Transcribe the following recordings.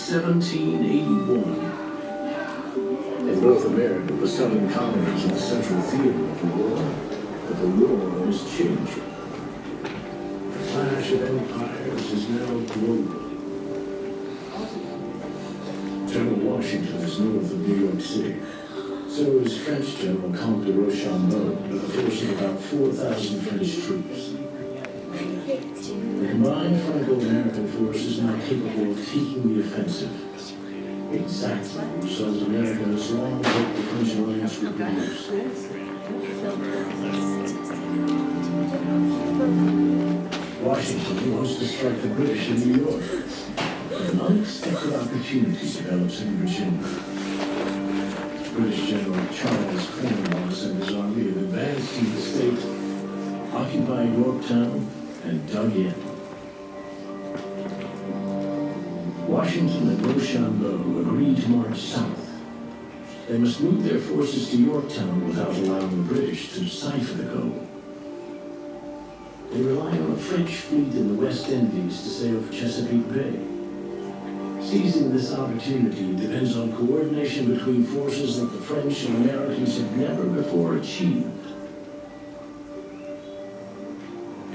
1781. In North America, the southern colonies are the central theater of the war, but the war is changing. The clash of empires is now global. General Washington is north of New York City. So is French General Comte de Rochambeau, with a force of about 4,000 French troops. The combined Franco-American force is now capable of taking the offensive. Exactly, so America has long hoped the French alliance would produce. Washington wants to strike the British in New York. An unexpected opportunity develops in Virginia. British General Charles Cornwallis and his army have advanced into the state, occupied Yorktown, and dug in. Washington and Rochambeau agreed to march south. They must move their forces to Yorktown without allowing the British to decipher the code. They rely on a French fleet in the West Indies to sail for Chesapeake Bay. Seizing this opportunity depends on coordination between forces that the French and Americans have never before achieved.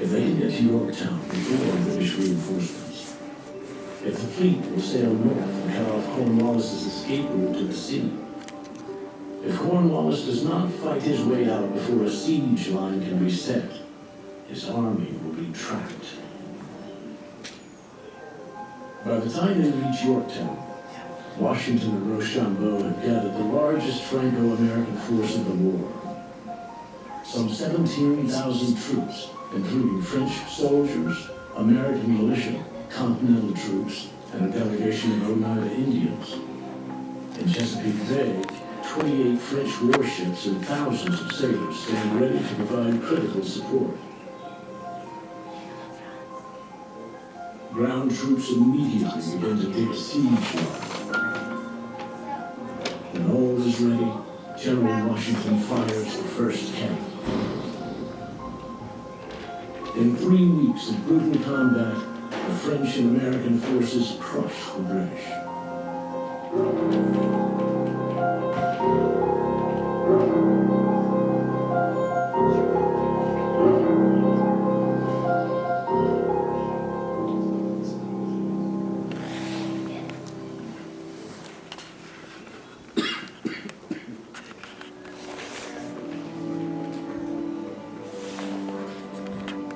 If they can get to Yorktown before British reinforcements, if the fleet will sail north and cut off Cornwallis' escape route to the sea, if Cornwallis does not fight his way out before a siege line can be set, his army will be trapped. By the time they reach Yorktown, Washington and Rochambeau have gathered the largest Franco-American force of the war. Some 17,000 troops, including French soldiers, American militia, Continental troops, and a delegation of Oneida Indians. In Chesapeake Bay, 28 French warships and thousands of sailors stand ready to provide critical support. Ground troops immediately begin to dig a siege line. When all is ready, General Washington fires the first cannon. In 3 weeks of brutal combat, the French and American forces crush the British.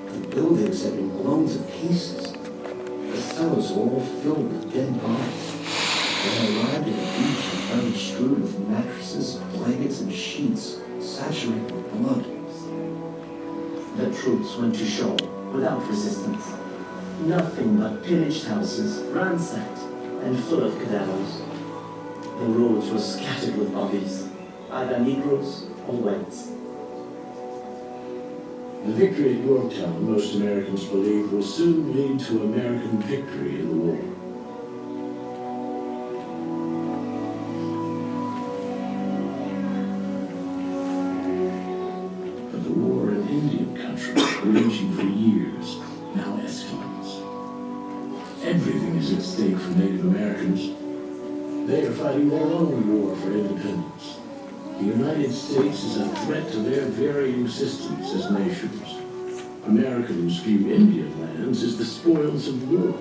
The buildings have been blown to pieces. The cellars are all filled with dead bodies. When I arrived at the beach, I found it strewn with mattresses, blankets, and sheets saturated with blood. The troops went to shore without resistance. Nothing but pillaged houses, ransacked, and full of cadavers. The roads were scattered with bodies, either Negroes or whites. The victory at Yorktown, most Americans believe, will soon lead to American victory in the war. But the war in Indian country, raging for years, now escalates. Everything is at stake for Native Americans. They are fighting their own war for independence. The United States is a threat to their very existence as nations. Americans view Indian lands as the spoils of war.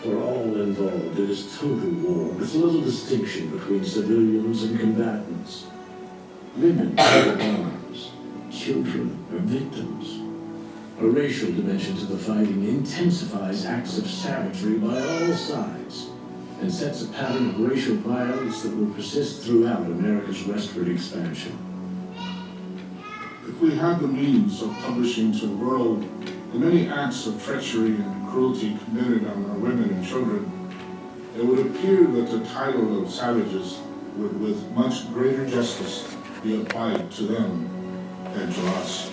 For all involved, it is total war, with little distinction between civilians and combatants. Women bear arms, children are victims. A racial dimension to the fighting intensifies acts of savagery by all sides, and sets a pattern of racial violence that will persist throughout America's westward expansion. If we had the means of publishing to the world the many acts of treachery and cruelty committed on our women and children, it would appear that the title of savages would with much greater justice be applied to them than to us.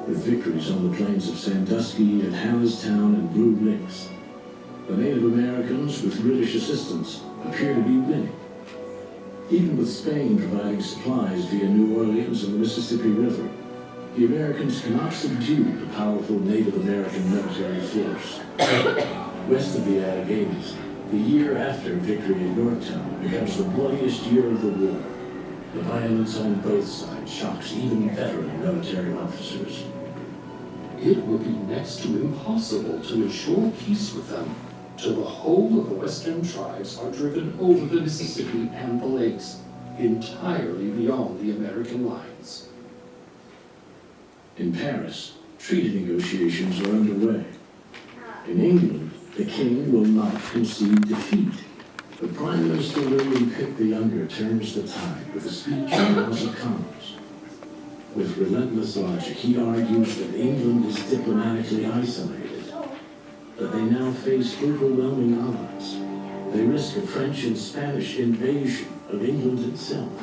With victories on the plains of Sandusky and Hallestown and Blue Licks, the Native Americans, with British assistance, appear to be winning. Even with Spain providing supplies via New Orleans and the Mississippi River, the Americans cannot subdue the powerful Native American military force. West of the Alleghenies, the year after victory at Yorktown becomes the bloodiest year of the war. The violence on both sides shocks even veteran military officers. It will be next to impossible to ensure peace with them till the whole of the western tribes are driven over the Mississippi and the lakes, entirely beyond the American lines. In Paris, treaty negotiations are underway. In England, the king will not concede defeat. But Prime Minister William Pitt the Younger turns the tide with a speech in the House of Commons. With relentless logic, he argues that England is diplomatically isolated, that they now face overwhelming odds. They risk a French and Spanish invasion of England itself.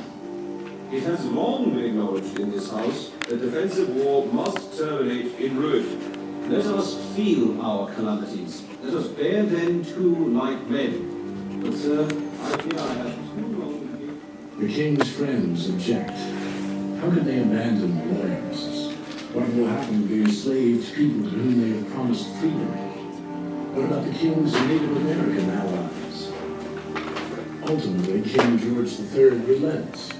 It has long been acknowledged in this House that defensive war must terminate in ruin. Let us feel our calamities. Let us bear them too like men. But, sir, I fear I have too long to The king's friends object. How can they abandon the loyalists? What will happen to the enslaved people to whom they have promised freedom? What about the king's Native American allies? Ultimately, King George III relents.